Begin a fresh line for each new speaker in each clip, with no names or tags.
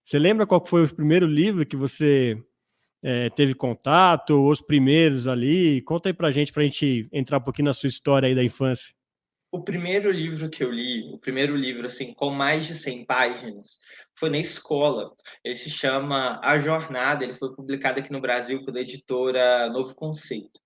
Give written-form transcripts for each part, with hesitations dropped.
Você lembra qual foi o primeiro livro que você teve contato, ou os primeiros ali? Conta aí pra gente entrar um pouquinho na sua história aí da infância.
O primeiro livro que eu li, o primeiro livro assim com mais de 100 páginas, foi na escola. Ele se chama A Jornada, ele foi publicado aqui no Brasil pela editora Novo Conceito.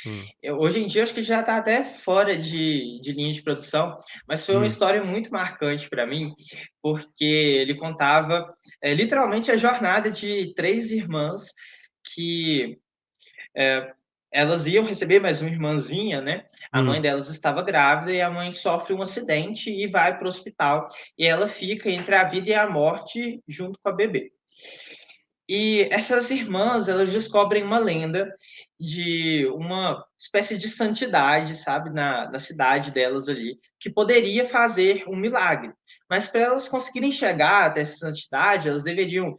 Hum,
Hoje em dia acho que já está até fora de linha de produção, mas foi uma
hum,
história muito marcante para mim, porque ele contava literalmente a jornada de três irmãs que elas iam receber mais uma irmãzinha, né? A mãe
hum,
delas estava grávida e a mãe sofre um acidente e vai para o hospital. E ela fica entre a vida e a morte junto com a bebê. E essas irmãs, elas descobrem uma lenda de uma espécie de santidade, sabe, na cidade delas ali, que poderia fazer um milagre. Mas para elas conseguirem chegar até essa santidade, elas deveriam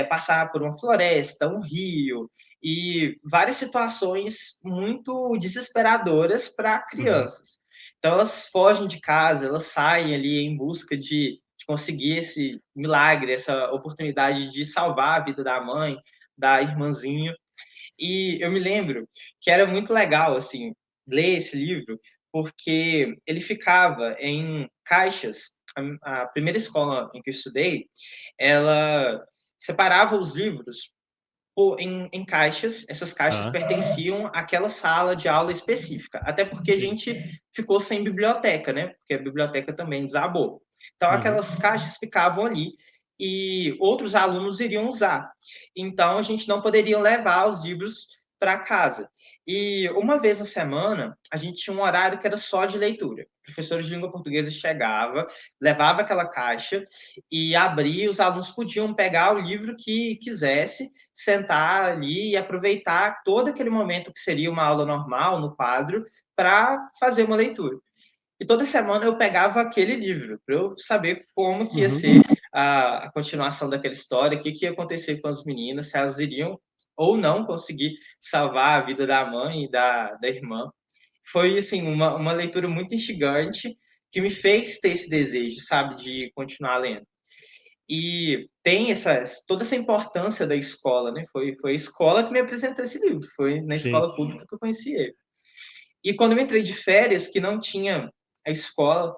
passar por uma floresta, um rio e várias situações muito desesperadoras para
uhum,
crianças. Então elas fogem de casa, elas saem ali em busca de conseguir esse milagre, essa oportunidade de salvar a vida da mãe, da irmãzinha. E eu me lembro que era muito legal, assim, ler esse livro, porque ele ficava em caixas. A primeira escola em que eu estudei, ela separava os livros em caixas. Essas caixas
tá,
pertenciam àquela sala de aula específica, até porque a
sim,
gente ficou sem biblioteca, né? Porque a biblioteca também desabou. Então,
uhum,
aquelas caixas ficavam ali e outros alunos iriam usar. Então, a gente não poderia levar os livros para casa. E uma vez na semana, a gente tinha um horário que era só de leitura. O professor de língua portuguesa chegava, levava aquela caixa e abria, os alunos podiam pegar o livro que quisesse, sentar ali e aproveitar todo aquele momento que seria uma aula normal no quadro para fazer uma leitura. E toda semana eu pegava aquele livro para eu saber como que ia
uhum.
ser a continuação daquela história, o que, que ia acontecer com as meninas, se elas iriam ou não conseguir salvar a vida da mãe e da irmã. Foi assim uma leitura muito instigante que me fez ter esse desejo, sabe, de continuar lendo. E tem toda essa importância da escola, né? Foi a escola que me apresentou esse livro, foi na
Sim.
escola pública que eu conheci ele. E quando eu entrei de férias, que não tinha a escola,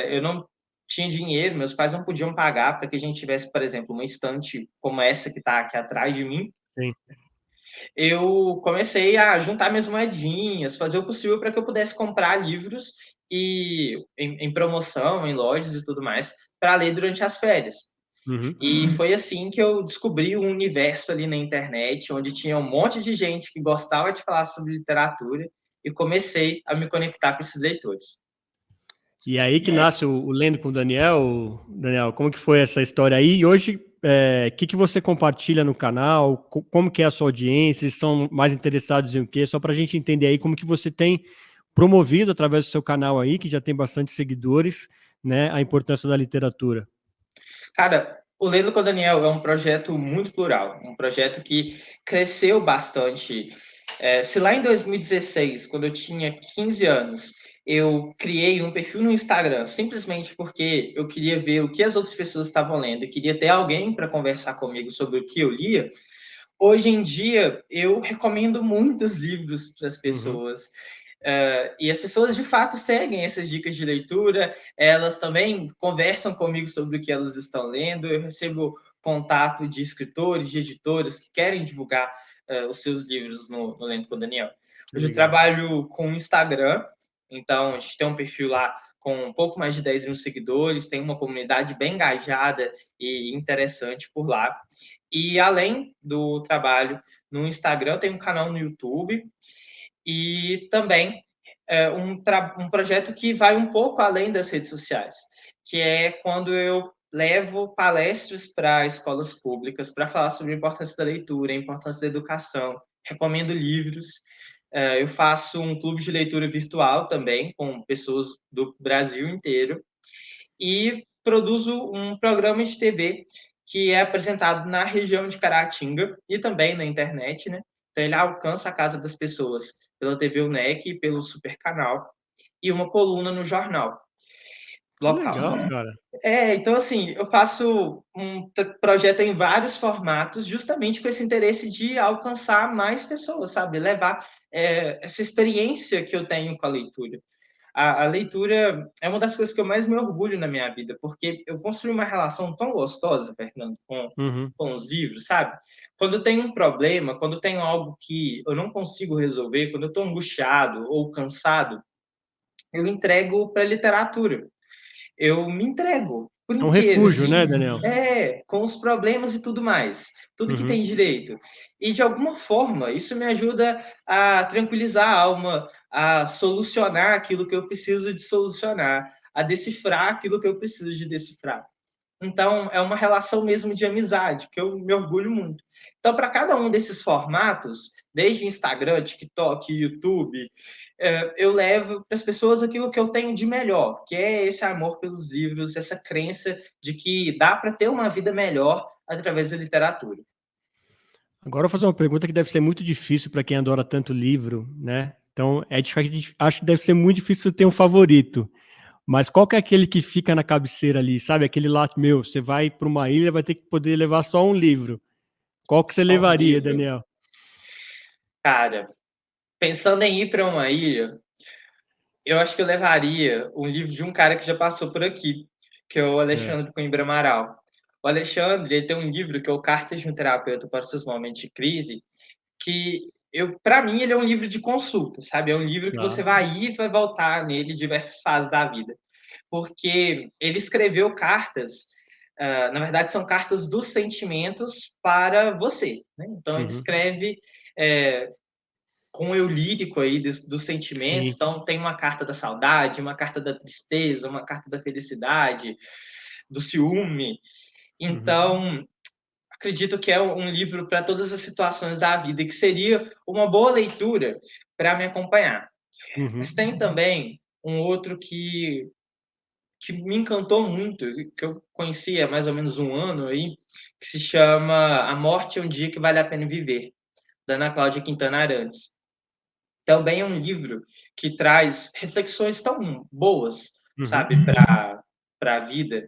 eu não tinha dinheiro, meus pais não podiam pagar para que a gente tivesse, por exemplo, uma estante como essa que está aqui atrás de mim.
Sim.
Eu comecei a juntar minhas moedinhas, fazer o possível para que eu pudesse comprar livros e em promoção, em lojas e tudo mais, para ler durante as férias.
Uhum.
E foi assim que eu descobri um universo ali na internet, onde tinha um monte de gente que gostava de falar sobre literatura e comecei a me conectar com esses leitores.
E aí que nasce o Lendo com o Daniel. Daniel, como que foi essa história aí? E hoje, o que que você compartilha no canal? Como que é a sua audiência? Eles são mais interessados em o quê? Só para a gente entender aí como que você tem promovido através do seu canal aí, que já tem bastante seguidores, né, a importância da literatura.
Cara, o Lendo com o Daniel é um projeto muito plural, um projeto que cresceu bastante. Se lá em 2016, quando eu tinha 15 anos, eu criei um perfil no Instagram simplesmente porque eu queria ver o que as outras pessoas estavam lendo e queria ter alguém para conversar comigo sobre o que eu lia. Hoje em dia, eu recomendo muitos livros para as
Uhum.
pessoas. E as pessoas de fato seguem essas dicas de leitura, elas também conversam comigo sobre o que elas estão lendo. Eu recebo contato de escritores, de editoras que querem divulgar os seus livros no Lendo com o Daniel.
Que
Hoje eu
legal.
trabalho com o Instagram, então a gente tem um perfil lá com um pouco mais de 10 mil seguidores, tem uma comunidade bem engajada e interessante por lá. E além do trabalho no Instagram, eu tenho um canal no YouTube e também um projeto que vai um pouco além das redes sociais, que é quando eu levo palestras para escolas públicas para falar sobre a importância da leitura, a importância da educação, recomendo livros. Eu faço um clube de leitura virtual também, com pessoas do Brasil inteiro, e produzo um programa de TV que é apresentado na região de Caratinga e também na internet, né? Então ele alcança a casa das pessoas pela TV UNEC e pelo Super Canal e uma coluna no jornal.
Que
local.
legal, cara.
Então assim, eu faço um projeto em vários formatos, justamente com esse interesse de alcançar mais pessoas, sabe? Levar essa experiência que eu tenho com a leitura. A leitura é uma das coisas que eu mais me orgulho na minha vida, porque eu construí uma relação tão gostosa, Fernando,
Uhum.
com os livros, sabe? Quando eu tenho um problema, quando eu tenho algo que eu não consigo resolver, quando eu estou angustiado ou cansado, eu entrego para a literatura. Eu me entrego por
É um
inteiro,
refúgio,
assim,
né, Daniel?
com os problemas e tudo mais, tudo que
Uhum.
tem direito. E de alguma forma, isso me ajuda a tranquilizar a alma, a solucionar aquilo que eu preciso de solucionar, a decifrar aquilo que eu preciso de decifrar. Então, é uma relação mesmo de amizade, que eu me orgulho muito. Então, para cada um desses formatos, desde Instagram, TikTok, YouTube, eu levo para as pessoas aquilo que eu tenho de melhor, que é esse amor pelos livros, essa crença de que dá para ter uma vida melhor através da literatura.
Agora eu vou fazer uma pergunta que deve ser muito difícil para quem adora tanto livro, né? Então, acho que deve ser muito difícil ter um favorito. Mas qual que é aquele que fica na cabeceira ali, sabe? Aquele lá, meu, você vai para uma ilha, vai ter que poder levar só um livro. Qual que você
Só um
levaria,
livro.
Daniel?
Cara, pensando em ir para uma ilha, eu acho que eu levaria um livro de um cara que já passou por aqui, que é o
É,
Alexandre Coimbra Amaral. O Alexandre, ele tem um livro que é o Cartas de um Terapeuta para os Seus Momentos de Crise, que para mim ele é um livro de consulta, sabe? É um livro que você
tá.
vai ir e vai voltar nele em diversas fases da vida, porque ele escreveu cartas, na verdade são cartas dos sentimentos para você, né? Então ele
Uhum.
escreve com o eu lírico aí dos sentimentos.
Sim.
Então, tem uma carta da saudade, uma carta da tristeza, uma carta da felicidade, do ciúme.
Uhum.
Então, acredito que é um livro para todas as situações da vida e que seria uma boa leitura para me acompanhar.
Uhum.
Mas tem também um outro que me encantou muito, que eu conheci há mais ou menos um ano aí, que se chama A Morte é um Dia que Vale a Pena Viver, da Ana Cláudia Quintana Arantes. Também é um livro que traz reflexões tão boas,
Uhum.
sabe, para a vida,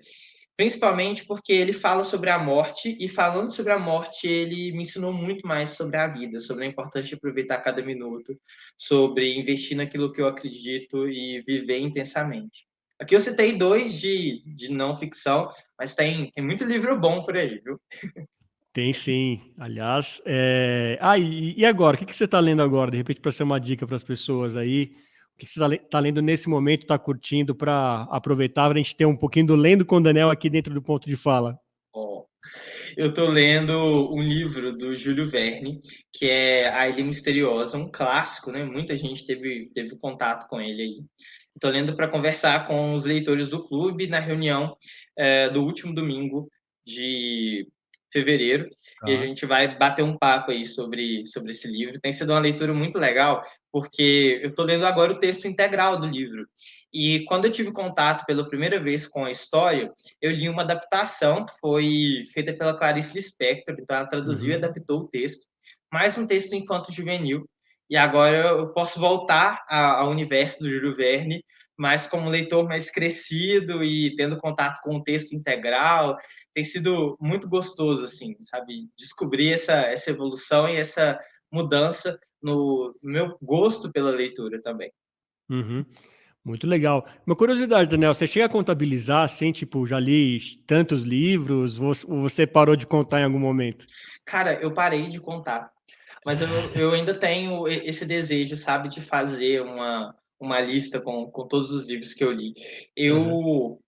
principalmente porque ele fala sobre a morte, e falando sobre a morte, ele me ensinou muito mais sobre a vida, sobre a importância de aproveitar cada minuto, sobre investir naquilo que eu acredito e viver intensamente. Aqui eu citei dois de não ficção, mas tem muito livro bom por aí, viu?
Tem sim. Aliás, e agora? O que você está lendo agora? De repente, para ser uma dica para as pessoas aí, o que você está lendo nesse momento, está curtindo para aproveitar, para a gente ter um pouquinho do Lendo com o Daniel aqui dentro do ponto de fala?
Bom, eu estou lendo um livro do Júlio Verne, que é A Ilha Misteriosa, um clássico, né? Muita gente teve contato com ele aí. Estou lendo para conversar com os leitores do clube na reunião do último domingo de fevereiro, e a
Tá.
gente vai bater um papo aí sobre esse livro. Tem sido uma leitura muito legal, porque eu estou lendo agora o texto integral do livro. E quando eu tive contato pela primeira vez com a história, eu li uma adaptação que foi feita pela Clarice Lispector, então ela traduziu e
Uhum.
adaptou o texto, mais um texto infanto-juvenil, e agora eu posso voltar ao universo do Júlio Verne, mas como leitor mais crescido e tendo contato com o texto integral, tem sido muito gostoso, assim, sabe, descobrir essa evolução e essa mudança no meu gosto pela leitura também.
Uhum. Muito legal. Uma curiosidade, Daniel, você chega a contabilizar, assim, tipo, já li tantos livros, ou você parou de contar em algum momento?
Cara, eu parei de contar, mas eu ainda tenho esse desejo, sabe, de fazer uma lista com todos os livros que eu li.
Uhum.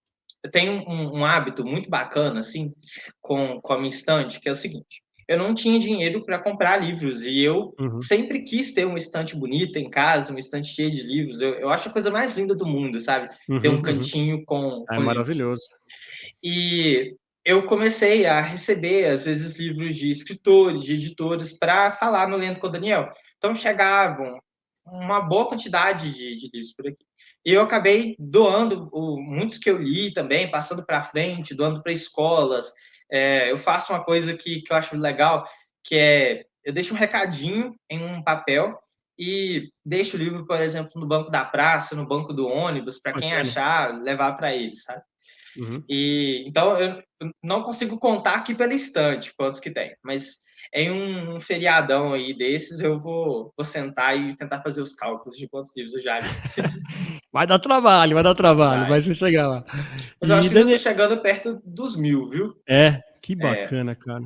Eu tenho um hábito muito bacana, assim, com a minha estante, que é o seguinte: eu não tinha dinheiro para comprar livros e eu
Uhum.
sempre quis ter uma estante bonita em casa, uma estante cheia de livros. Eu acho a coisa mais linda do mundo, sabe? Ter
Uhum.
um
Uhum.
cantinho
É
com livros.
maravilhoso.
E eu comecei a receber, às vezes, livros de escritores, de editores, para falar no Lendo com o Daniel. Então, chegavam uma boa quantidade de livros por aqui. E eu acabei doando muitos que eu li também, passando para frente, doando para escolas. Eu faço uma coisa que eu acho legal, que é eu deixo um recadinho em um papel e deixo o livro, por exemplo, no banco da praça, no banco do ônibus, para quem
Bacana.
achar, levar para eles, sabe?
Uhum.
E então eu não consigo contar aqui pela estante quantos que tem, mas em um feriadão aí desses eu vou sentar e tentar fazer os cálculos de quantos livros eu já li.
Vai dar trabalho,
Vai.
mas você chegar lá.
Mas eu acho
E
que já tô
Daniel,
chegando perto dos 1000, viu?
que
É,
bacana, cara.